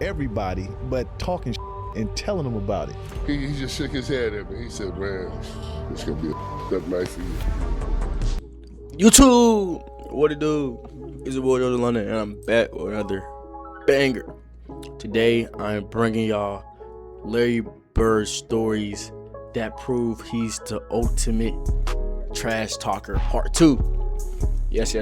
everybody, but talking and telling them about it. He just shook his head at me. He said, man, it's going to be a night for you. YouTube, what it do? It's your boy Jordan London, and I'm back with another banger. Today, I'm bringing y'all Larry Bird stories that prove he's the ultimate trash talker, part 2. Yes.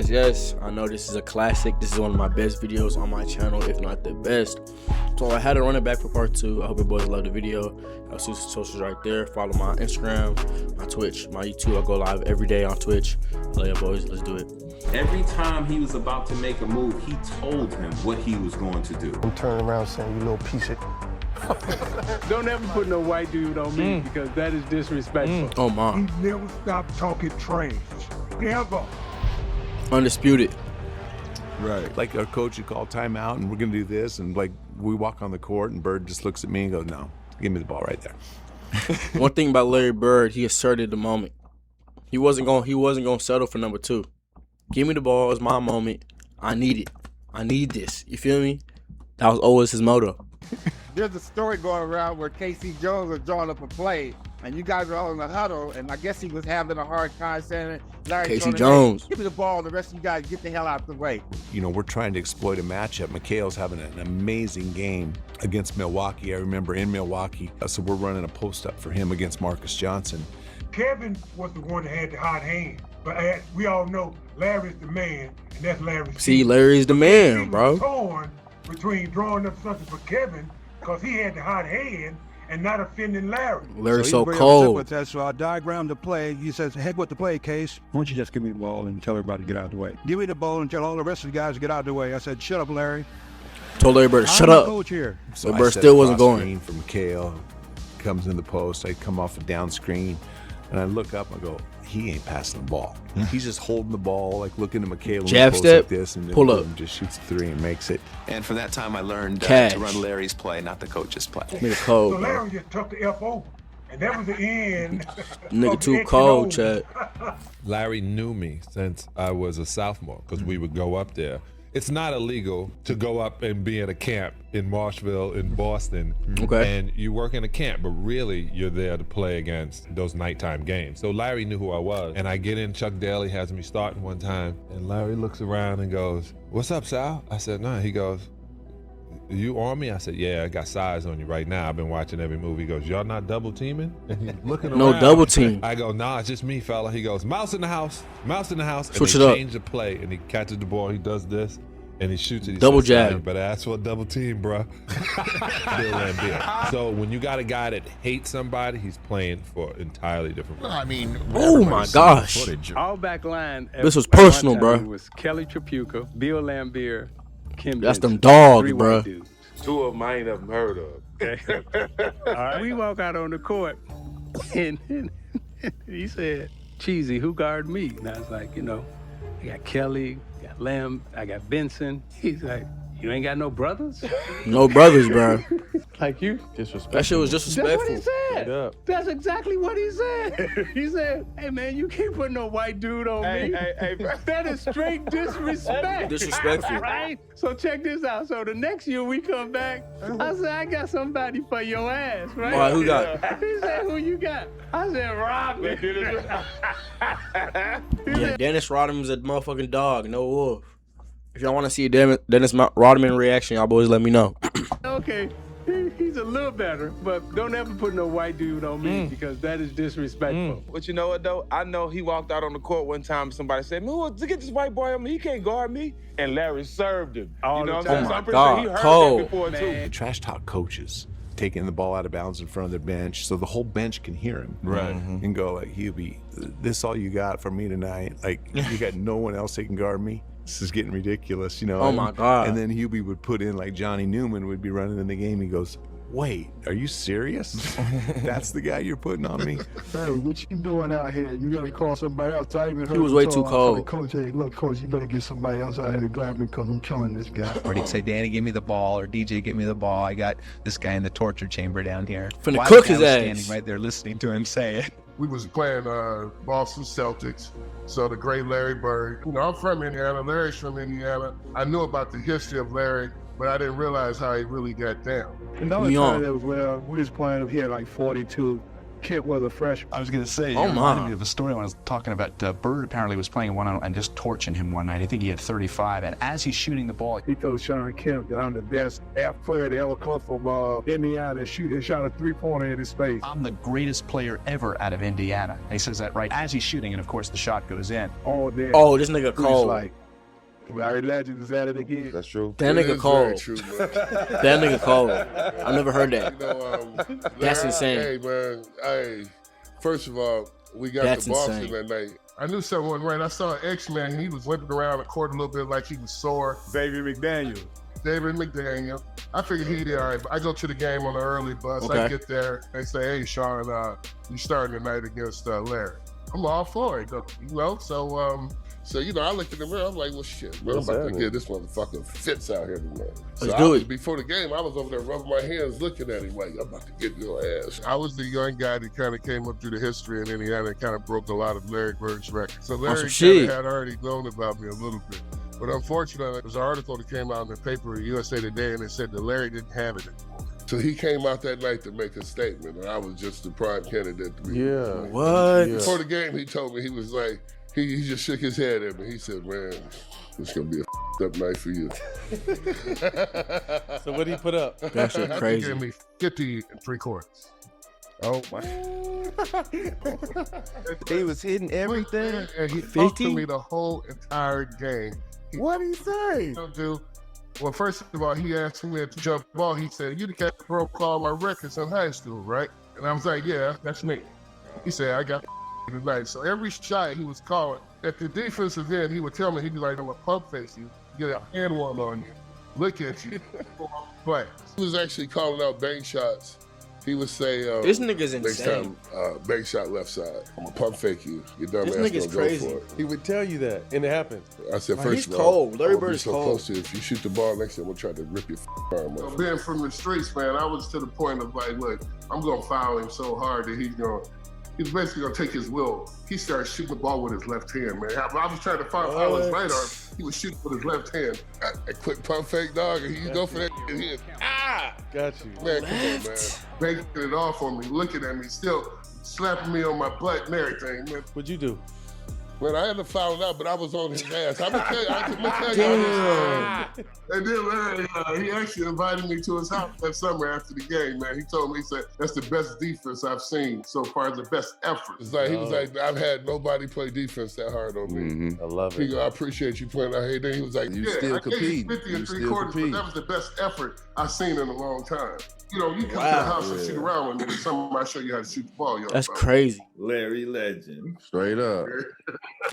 I know this is a classic. This is one of my best videos on my channel, if not the best. So I had to run it back for part 2. I hope you boys love the video. I'll see the socials right there. Follow my Instagram, my Twitch, my YouTube. I go live every day on Twitch. I love you boys. Let's do it. Every time he was about to make a move, he told him what he was going to do. I'm turning around saying, you little piece of... Don't ever put no white dude on me because that is disrespectful. Oh my. He never stopped talking trash. Never. Undisputed. Right. Like our coach would call timeout and we're going to do this. And like we walk on the court and Bird just looks at me and goes, no, give me the ball right there. One thing about Larry Bird, he asserted the moment. He wasn't going to settle for number 2. Give me the ball. It's my moment. I need it. I need this. You feel me? That was always his motto. There's a story going around where Casey Jones was drawing up a play, and you guys were all in the huddle, and I guess he was having a hard time saying it. Larry Casey Jones. Give me the ball, the rest of you guys get the hell out the way. You know, we're trying to exploit a matchup. McHale's having an amazing game against Milwaukee. I remember in Milwaukee, so we're running a post-up for him against Marcus Johnson. Kevin was the one that had the hot hand, but we all know Larry's the man, and that's Larry's. See, Larry's the man, bro. He was torn between drawing up something for Kevin because he had the hot hand and not offending Larry. Larry's so cold. With that, so I diagrammed the play. He says, heck with the play, Case. Why don't you just give me the ball and tell everybody to get out of the way? Give me the ball and tell all the rest of the guys to get out of the way. I said, shut up, Larry. Told Larry Bird, shut up. Coach here. So Bird still wasn't going. From McHale, comes in the post. I come off a down screen, and I look up and I go, he ain't passing the ball. He's just holding the ball, like looking at McHale. Jab step, like this, and then pull up. Just shoots a 3 and makes it. And from that time, I learned to run Larry's play, not the coach's play. Nigga cold, so Larry just took the F over, and that was the end. Nigga too cold, Chad. Larry knew me since I was a sophomore because we would go up there. It's not illegal to go up and be at a camp in Marshville, in Boston, and you work in a camp, but really you're there to play against those nighttime games. So Larry knew who I was, and I get in, Chuck Daly has me starting one time, and Larry looks around and goes, "What's up, Sal?" I said, "Nah." He goes, "You on me?" I said, "Yeah, I got size on you right now. I've been watching every move." He goes, "Y'all not double teaming?" And he's looking around. No double team. I go, "Nah, it's just me, fella." He goes, "Mouse in the house, mouse in the house." Switch and it they up. change the play, and he catches the ball. He does this, and he shoots it. He Double says, jab. "You better ask for a double team, bro." So when you got a guy that hates somebody, he's playing for entirely different reasons. I mean, Oh my gosh. All back line. This was personal, at one time bro. was Kelly Trapuka, Bill Lambier, Kim That's Benson. them dogs, 3 bro. white dudes. 2 of them I ain't ever heard of. Okay. All right. We walk out on the court, and he said, "Cheesy, who guard me?" And I was like, I got Kelly, I got Lamb, I got Benson. He's like, "You ain't got no brothers?" No brothers, bro. Like you? That shit was disrespectful. That's what he said. That's exactly what he said. He said, "Hey man, you can't put no white dude on me." Hey, that is straight disrespect. Disrespectful. Right? So check this out. So the next year we come back, I said, "I got somebody for your ass," right? All right, who got? He said, "Who you got?" I said, "Robin." Yeah, Dennis Rodman's a motherfucking dog, no wolf. If y'all want to see a Dennis Rodman reaction, y'all boys let me know. Okay, he's a little better, but don't ever put no white dude on me because that is disrespectful. But you know what, though? I know he walked out on the court one time and somebody said, "Man, look at this white boy on me. He can't guard me." And Larry served him. All you know the what I'm time. saying? So I'm pretty God, sure he heard cold. that before, too. The trash talk coaches taking the ball out of bounds in front of their bench so the whole bench can hear him. Right. And go like, Hubie, this all you got for me tonight? Like, you got no one else that can guard me? This is getting ridiculous, Oh my God. And then Hubie would put in, like Johnny Newman would be running in the game. He goes, "Wait, are you serious? That's the guy you're putting on me?" Hey, what you doing out here? You gotta call somebody else. I even heard He was way too cold. Coach, hey, look, coach, you better get somebody else out here to grab me because I'm killing this guy. Or he'd say, "Danny, give me the ball," or "DJ, give me the ball. I got this guy in the torture chamber down here." Finna While cook the guy his was ass. standing right there listening to him say it. We was playing Boston Celtics, so the great Larry Bird. I'm from Indiana, Larry's from Indiana. I knew about the history of Larry but I didn't realize how he really got down. Another time that was where we was playing, he had like 42. Kid was a freshman. I was going to say, it reminded me of a story when I was talking about Bird apparently was playing one and just torching him one night. I think he had 35, and as he's shooting the ball, he told Sean Kemp that I'm the best half player that ever come from Indiana and shot a three-pointer in his face. I'm the greatest player ever out of Indiana. And he says that right as he's shooting, and of course the shot goes in. All day. Oh, this nigga cold. Like, Larry Legend is at it again. That's true. That nigga cold. True, that nigga cold. I never heard that. You know, that's insane. Hey, man. First of all, we got to Boston that night. I knew something wasn't right. I saw an X-Man. He was limping around the court a little bit like he was sore. David McDaniel. I figured he'd be all right. But I go to the game on the early bus. Okay. I get there. They say, hey, Sean, you starting tonight against Larry. I'm all for it. You know, so, you know, I looked in the mirror, I'm like, well, shit, man, I'm about to get this motherfucker fits out here tonight. So before the game, I was over there rubbing my hands, looking at him like, I'm about to get your ass. I was the young guy that kind of came up through the history in Indiana and kind of broke a lot of Larry Bird's records. So Larry kind of had already known about me a little bit. But unfortunately, there was an article that came out in the paper, USA Today, and it said that Larry didn't have it anymore. So he came out that night to make a statement, and I was just the prime candidate to be. Yeah. What? Before the game, he told me, he was like, he just shook his head at me. He said, man, it's going to be a up night for you. So what did he put up? That shit crazy. He gave me 50 3/4. Oh, my. He was hitting everything. And he talked to me the whole entire game. What did he say? Well, first of all, he asked me to jump ball. He said, you the cat that broke all my records in high school, right? And I was like, yeah, that's me. He said, I got tonight. So every shot he was calling, at the defensive end, he would tell me, he'd be like, I'm gonna pump face you, get a hand warm on you, look at you, play. He was actually calling out bank shots. He would say, this nigga's next insane. time, bank shot left side, I'm gonna pump fake you. Your dumb This ass nigga's gonna crazy. go for it. He would tell you that, and it happened. I said, Man, first he's of all, cold. Larry I'm gonna be Bird's so cold. close to you. If you shoot the ball next to him, I'm gonna try to rip your arm off. Being from the streets, man, I was to the point of like, look, I'm gonna foul him so hard that he's basically gonna take his will. He started shooting the ball with his left hand, man. I was trying to foul his right arm. He was shooting with his left hand. A quick pump fake, dog, and he go for that. And he Got you. man, come on, man. Making it off on me, looking at me, still slapping me on my butt and everything, man. What'd you do? Man, I had to foul it out, but I was on his ass. I'm gonna tell you. And then Larry, he actually invited me to his house that summer after the game, man. He told me, he said, that's the best defense I've seen so far, the best effort. It's like, he was like, I've had nobody play defense that hard on me. I love He it. go, I appreciate you playing out here. Then he was like, You yeah, still I gave you compete. 50 and You still 3/4, but compete. that was the best effort I've seen in a long time. You know, you come to the house and shoot around with me, somebody show you how to shoot the ball. That's crazy. Larry Legend. Straight up.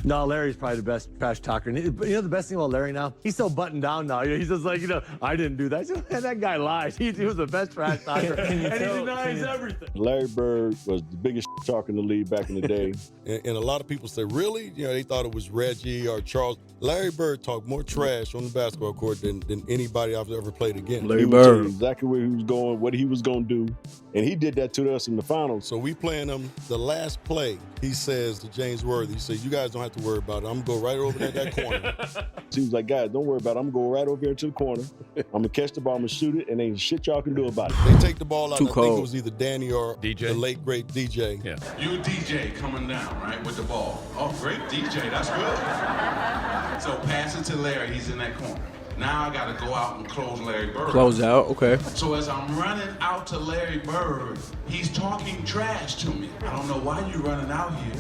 No, Larry's probably the best trash talker. And you know the best thing about Larry now? He's so buttoned down now. He's just like, I didn't do that. Man, that guy lies. He was the best trash talker. And he denies everything. Larry Bird was the biggest talker in the league back in the day. And a lot of people say, really? They thought it was Reggie or Charles. Larry Bird talked more trash on the basketball court than anybody I've ever played against. He would tell you exactly where he was going, what he was going to do. And he did that to us in the finals. So we playing them the last play. He says to James Worthy, he says, you guys don't have to worry about it. I'm going to go right over there that corner. So he was like, guys, don't worry about it. I'm going to go right over here to the corner. I'm going to catch the ball. I'm going to shoot it. And ain't shit y'all can do about it. They take the ball out. Too I cold. think it was either Danny or the late, great DJ. Yeah. You DJ coming down, right, with the ball. Oh, great DJ. That's good. So pass it to Larry. He's in that corner. Now I got to go out and close Larry Bird. Close out, okay. So as I'm running out to Larry Bird, he's talking trash to me. I don't know why you running out here.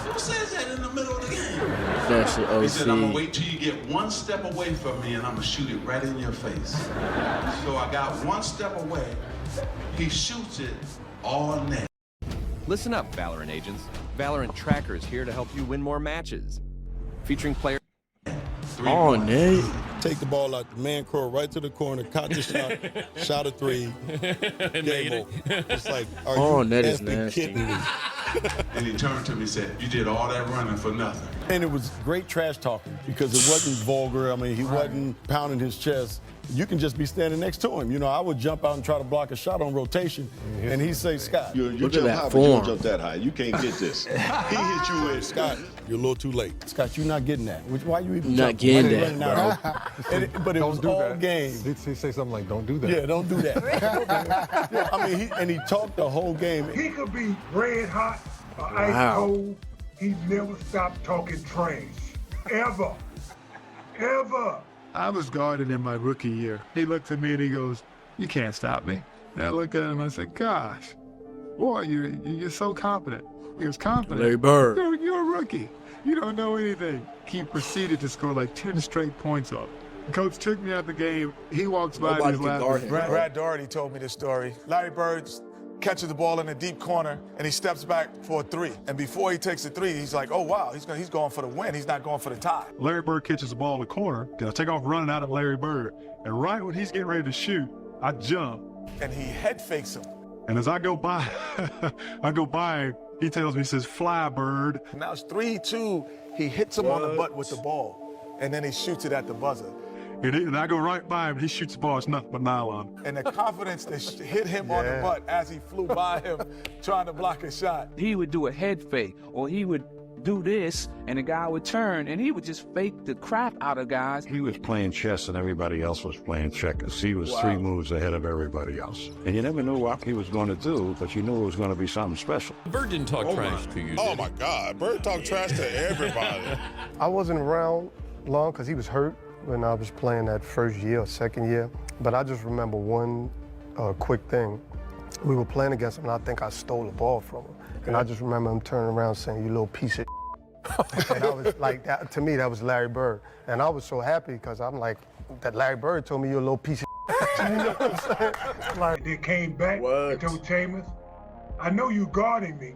Who says that in the middle of the game? That shit OC. He said, I'm going to wait till you get one step away from me and I'm going to shoot it right in your face. So I got one step away. He shoots it all net. Listen up, Valorant agents. Valorant Tracker is here to help you win more matches. Featuring players. Oh, Nate. Take the ball out the man court right to the corner, caught the shot, shot a three, game over. It's like, are you Nate is effing nasty. kidding me? And he turned to me and said, you did all that running for nothing. And it was great trash talking because it wasn't vulgar. I mean, he wasn't pounding his chest. You can just be standing next to him. I would jump out and try to block a shot on rotation, and he'd say, Scott. You jump high, but you don't jump that high. You can't get this. He hit you with, Scott, You're a little too late. Scott, you're not getting that. Why you even Not jumping? getting Why you running out? But it was all game. Did he say something like, don't do that? Yeah, don't do that. Yeah, I mean, he talked the whole game. He could be red hot or ice cold. He never stopped talking trash. Ever. Ever. I was guarding in my rookie year. He looked at me and he goes, you can't stop me. And I looked at him and I said, gosh, boy, you're so confident. He was confident. Larry Bird. You're a rookie. You don't know anything. He proceeded to score like 10 straight points off. Coach took me out the game. He walks by and he's laughing. Brad Daugherty told me this story. Larry Bird catches the ball in the deep corner and he steps back for a three. And before he takes the three, he's like, oh wow, he's going for the win. He's not going for the tie. Larry Bird catches the ball in the corner. I take off running out of Larry Bird. And right when he's getting ready to shoot, I jump. And he head fakes him. And as I go by, he tells me, he says, fly, Bird. Now it's 3-2. He hits him on the butt with the ball. And then he shoots it at the buzzer. And I go right by him, and he shoots the ball. It's nothing but nylon. And the confidence that hit him on the butt as he flew by him trying to block a shot. He would do a head fake, or he would do this, and the guy would turn, and he would just fake the crap out of guys. He was playing chess and everybody else was playing checkers. He was 3 moves ahead of everybody else. And you never knew what he was going to do, but you knew it was going to be something special. Bird didn't talk trash to you, Oh, my God. Bird talked trash to everybody. I wasn't around long because he was hurt when I was playing that first year or second year. But I just remember one quick thing. We were playing against him, and I think I stole the ball from him. And I just remember him turning around saying, you little piece of and I was like, that, to me, that was Larry Bird. And I was so happy because I'm like, that Larry Bird told me you're a little piece of you know what I'm saying? Like, they came back and told Chambers, I know you guarding me,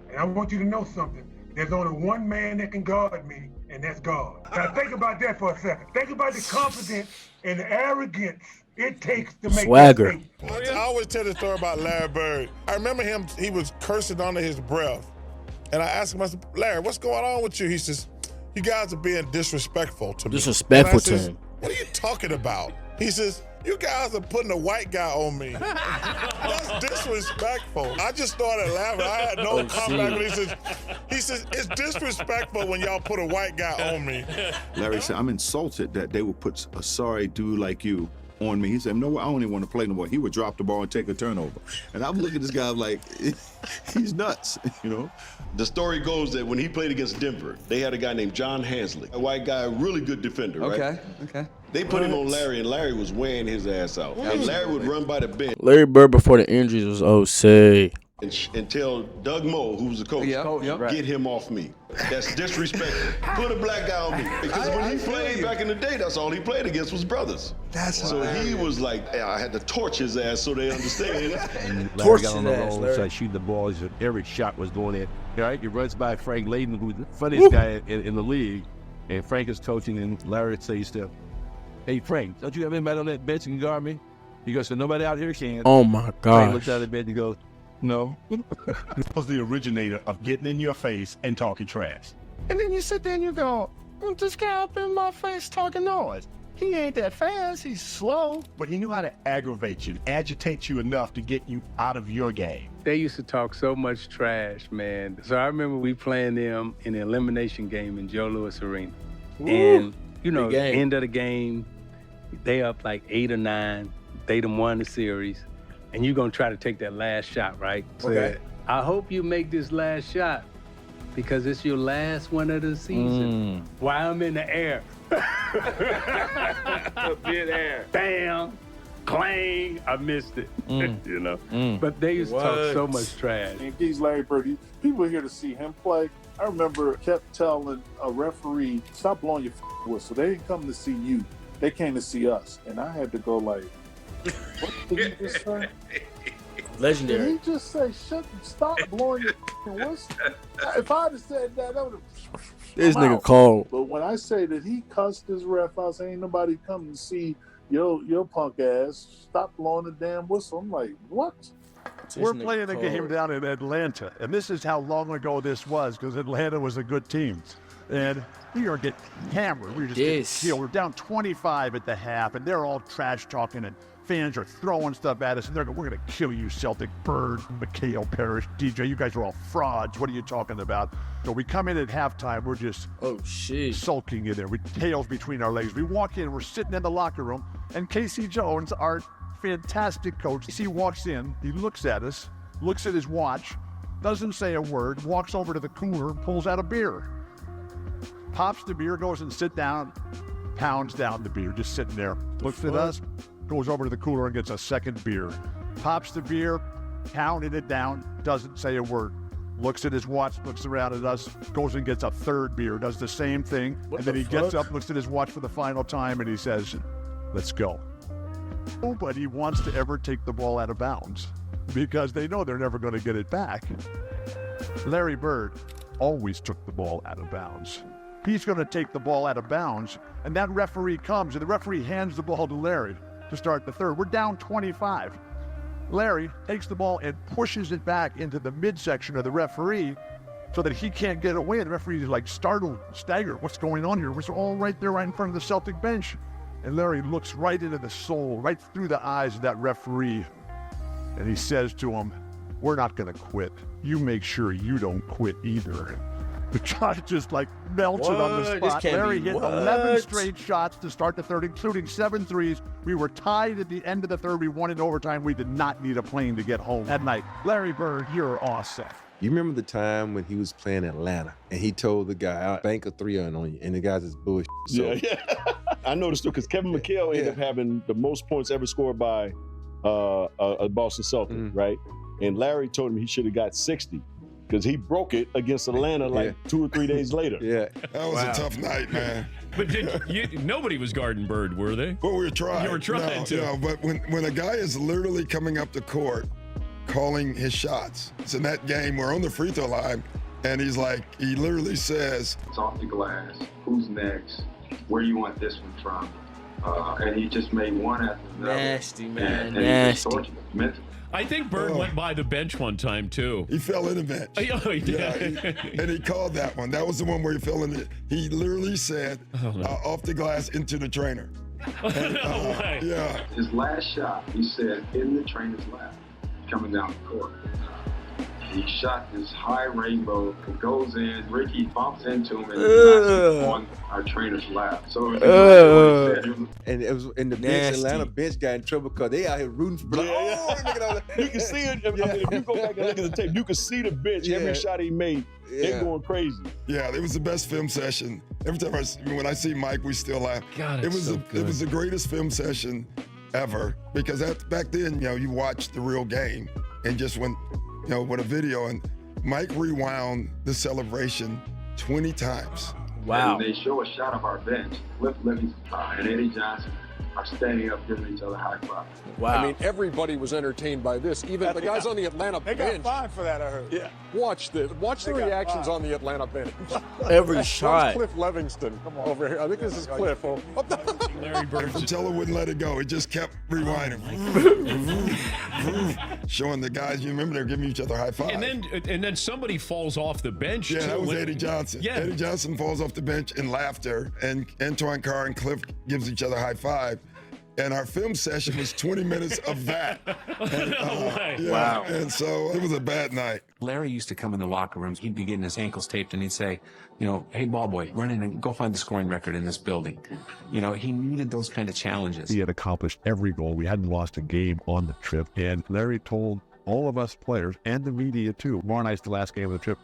and I want you to know something. There's only one man that can guard me, and that's God. Now think about that for a second. Think about the confidence and the arrogance it takes to make swagger. I always tell the story about Larry Bird. I remember him, he was cursing under his breath. And I asked him, I said, Larry, what's going on with you? He says, you guys are being disrespectful to me. Disrespectful to him. What are you talking about? He says, you guys are putting a white guy on me. That's disrespectful. I just started laughing. I had no comment. He says, it's disrespectful when y'all put a white guy on me. Larry said, I'm insulted that they would put a sorry dude like you on me. He said, no, I don't even want to play no more. He would drop the ball and take a turnover. And I'm looking at this guy like, he's nuts, you know? The story goes that when he played against Denver, they had a guy named John Hansley, a white guy, a really good defender, right? Okay. They put him on Larry, and Larry was wearing his ass out. And Larry would run by the bench. Larry Bird before the injuries was OC. And tell Doug Moe, who's the coach, get him off me. That's disrespectful. Put a black guy on me. Because when he played back in the day, that's all he played against was brothers. So he was like, I had to torch his ass so they understand. And Larry got on the roll and started shooting the balls. Every shot was going in. Right? He runs by Frank Layden, who's the funniest guy in the league. And Frank is coaching, and Larry says to him, hey, Frank, don't you have anybody on that bench who can guard me? He goes, so nobody out here can. Oh, my gosh. Frank looks out of the bench and goes, no. He was the originator of getting in your face and talking trash. And then you sit there and you go, this guy up in my face talking noise. He ain't that fast, he's slow. But he knew how to aggravate you, agitate you enough to get you out of your game. They used to talk so much trash, man. So I remember we playing them in the elimination game in Joe Louis Arena. Ooh, and, you know, end of the game, they up like 8 or 9. They done won the series. And you're going to try to take that last shot, right? Okay. I hope you make this last shot because it's your last one of the season. While I'm in the air. Mid-air. Bam. Clang. I missed it. You know? But they used to talk so much trash. And he's Larry Bird. People are here to see him play. I remember kept telling a referee, stop blowing your whistle. They didn't come to see you. They came to see us. And I had to go like, what did he just say? Legendary. Did he just say, stop blowing your whistle? If I had said that, that would have... This nigga cold. But when I say that he cussed his ref out, saying ain't nobody coming to see your punk ass, stop blowing the damn whistle. I'm like, what? We're playing a game down in Atlanta, and this is how long ago this was, because Atlanta was a good team. And we are getting hammered. We were just getting killed. We're down 25 at the half, and they're all trash talking, and fans are throwing stuff at us, and they're going, we're going to kill you, Celtic, Bird, McHale, Parrish, DJ. You guys are all frauds. What are you talking about? So we come in at halftime. We're just sulking in there with tails between our legs. We walk in. We're sitting in the locker room, and Casey Jones, our fantastic coach, he walks in. He looks at us, looks at his watch, doesn't say a word, walks over to the cooler, pulls out a beer, pops the beer, goes and sit down, pounds down the beer, just sitting there, looks at us, goes over to the cooler and gets a second beer. Pops the beer, pounded it down, doesn't say a word. Looks at his watch, looks around at us, goes and gets a third beer, does the same thing, and then he gets up, looks at his watch for the final time, and he says, let's go. Nobody wants to ever take the ball out of bounds because they know they're never going to get it back. Larry Bird always took the ball out of bounds. He's going to take the ball out of bounds, and that referee comes, and the referee hands the ball to Larry to start the third. We're down 25. Larry takes the ball and pushes it back into the midsection of the referee so that he can't get away. The referee is like startled, staggered. What's going on here? We're all right there right in front of the Celtic bench. And Larry looks right into the soul, right through the eyes of that referee. And he says to him, we're not going to quit. You make sure you don't quit either. The judge just like melted on the spot. Larry hit 11 straight shots to start the third, including 7 threes. We were tied at the end of the third. We won in overtime. We did not need a plane to get home that night. Larry Bird, you're awesome. You remember the time when he was playing Atlanta and he told the guy, I'll bank a 3 on you, and the guy's just bullshit. So, Yeah. I noticed too, because Kevin McHale ended up having the most points ever scored by a Boston Celtic, right? And Larry told him he should have got 60 because he broke it against Atlanta like 2 or 3 days later. That was a tough night, man. But nobody was guarding Bird, were they? Well, we were trying. You were trying to. No, but when a guy is literally coming up the court, calling his shots. It's in that game, we're on the free throw line, and he literally says, it's off the glass. Who's next? Where you want this one from? And he just made one after another. Nasty, man. And Nasty. He just mentally. I think Bird went by the bench one time, too. He fell in the bench. Oh, he did. Yeah, and he called that one. That was the one where he fell in it. He literally said, off the glass into the trainer. And, yeah. His last shot, he said, in the trainer's lap, coming down the court. He shot this high rainbow. It goes in. Ricky bumps into him and knocks on our trainer's lap. So and it was in the bench. Atlanta bench got in trouble because they out here rooting for. You can see it. If you go back and look at the tape, you can see the bench. Every shot he made, they're going crazy. Yeah, it was the best film session. Every time when I see Mike, we still laugh. God, it was the greatest film session ever because back then, you watched the real game and just went. With a video, and Mike rewound the celebration 20 times. Wow. And they show a shot of our bench. Cliff Livingston and Eddie Johnson are standing up giving each other high five. Wow. I mean, everybody was entertained by this. Even the guys on the Atlanta bench. They got fined for that, I heard. Yeah. Watch the reactions on the Atlanta bench. Every shot. Cliff Livingston over here. I think this is Cliff. Larry Bird. Fratello wouldn't let it go. He just kept rewinding. Showing the guys, you remember they're giving each other high five. And then somebody falls off the bench. Yeah, too. that was Eddie Johnson. Yeah. Eddie Johnson falls off the bench in laughter, and Antoine Carr and Cliff gives each other high five. And our film session was 20 minutes of that. And, Wow. And so it was a bad night. Larry used to come in the locker rooms. He'd be getting his ankles taped, and he'd say, hey, ball boy, run in and go find the scoring record in this building. He needed those kind of challenges. He had accomplished every goal. We hadn't lost a game on the trip. And Larry told all of us players and the media, too, tomorrow night's the last game of the trip.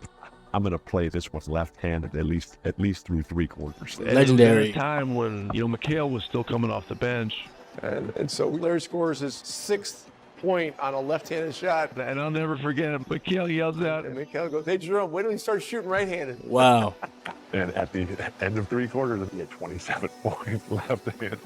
I'm going to play this one left-handed at least through 3 quarters. Legendary. At a time when, McHale was still coming off the bench. And so Larry scores his 6th point on a left-handed shot. And I'll never forget it. McHale yells out. And McHale goes, hey, Jerome, wait till he starts shooting right-handed. Wow. And at the end of 3 quarters, he had 27 points left-handed.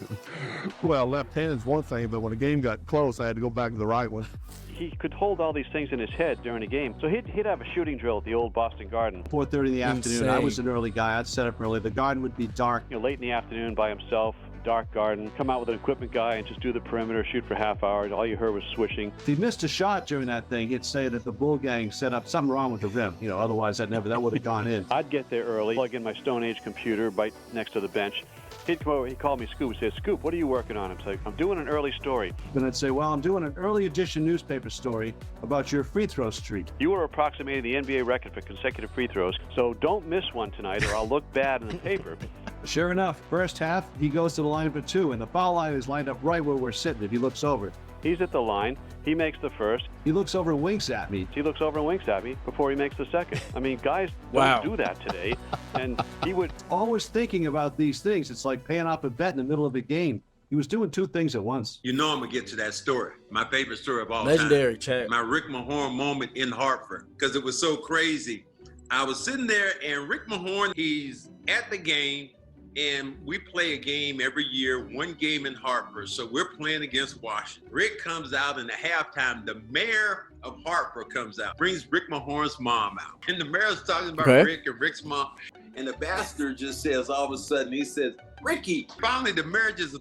Well, left-handed is one thing, but when the game got close, I had to go back to the right one. He could hold all these things in his head during a game. So he'd have a shooting drill at the old Boston Garden. 4:30 in the afternoon. I was an early guy. I'd set up early. The garden would be dark. Late in the afternoon by himself. dark garden, come out with an equipment guy and just do the perimeter, shoot for half hours. All you heard was swishing. If he missed a shot during that thing, he'd say that the Bull Gang set up something wrong with the rim. Otherwise that would have gone in. I'd get there early, plug in my Stone Age computer right next to the bench. He'd come over, he'd call me Scoop, he'd say, Scoop, what are you working on? I'm like, I'm doing an early story. Then I'd say, well, I'm doing an early edition newspaper story about your free throw streak. You are approximating the NBA record for consecutive free throws, so don't miss one tonight or I'll look bad in the paper. Sure enough, first half, he goes to the line for two, and the foul line is lined up right where we're sitting if he looks over. He's at the line. He makes the first. He looks over and winks at me. He looks over and winks at me before he makes the second. I mean, guys don't do that today. And he would... Always thinking about these things. It's like paying off a bet in the middle of a game. He was doing two things at once. You know I'm going to get to that story. My favorite story of all Legendary, time. Chad. My Rick Mahorn moment in Hartford, because it was so crazy. I was sitting there, and Rick Mahorn, he's at the game, and we play a game every year, one game in Hartford. So we're playing against Washington. Rick comes out in the halftime. The mayor of Hartford comes out, brings Rick Mahorn's mom out. And the mayor's talking about Rick and Rick's mom. And the bastard just says, all of a sudden, he says, Ricky. Finally, the mayor just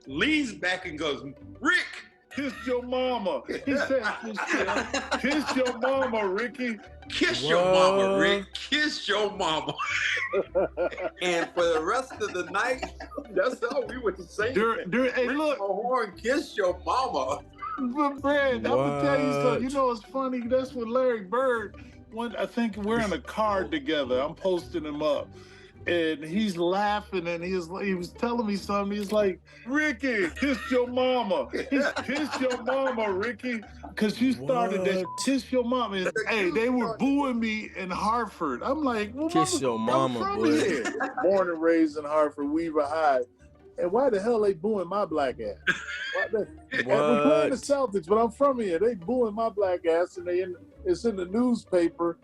leans back and goes, Rick. Kiss your mama. He said, kiss your mama, Ricky. Kiss your mama, Rick. Kiss your mama. And for the rest of the night, that's all we would say. Hey, look. Mahorn, kiss your mama. But Brad, I'm gonna tell you something. You know what's funny? That's when Larry Bird, I think we're in a car together. I'm posting him up. And he's laughing, and he was telling me something. He's like, Ricky, kiss your mama. Kiss your mama, Ricky. Because you started that kiss your mama. And, hey, they were booing me in Hartford. I'm like, well, kiss your mama, boy. Here. Born and raised in Hartford, Weaver High. And why the hell they booing my black ass? I'm playing the Celtics, but I'm from here. They booing my black ass, and it's in the newspaper.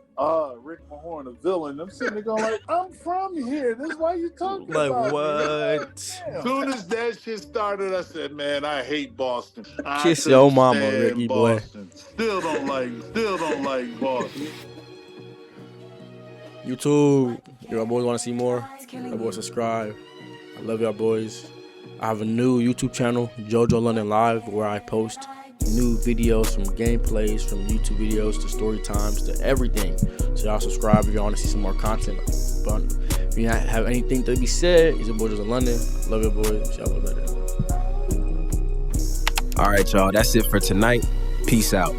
Rick Mahorn, a villain. I'm sitting there going like, I'm from here. This is why you talking about me. What? As soon as that shit started, I said, man, I hate Boston. Kiss your mama, Ricky Boston. boy. Still don't like Boston. YouTube, y'all boys want to see more? Y'all boys subscribe. I love y'all boys. I have a new YouTube channel, JoJo London Live, where I post new videos from gameplays, from YouTube videos to story times to everything. So y'all subscribe if y'all want to see some more content. But if you have anything to be said, it's your boy JoJo London. Love your boys. Y'all love that. All right, y'all. That's it for tonight. Peace out.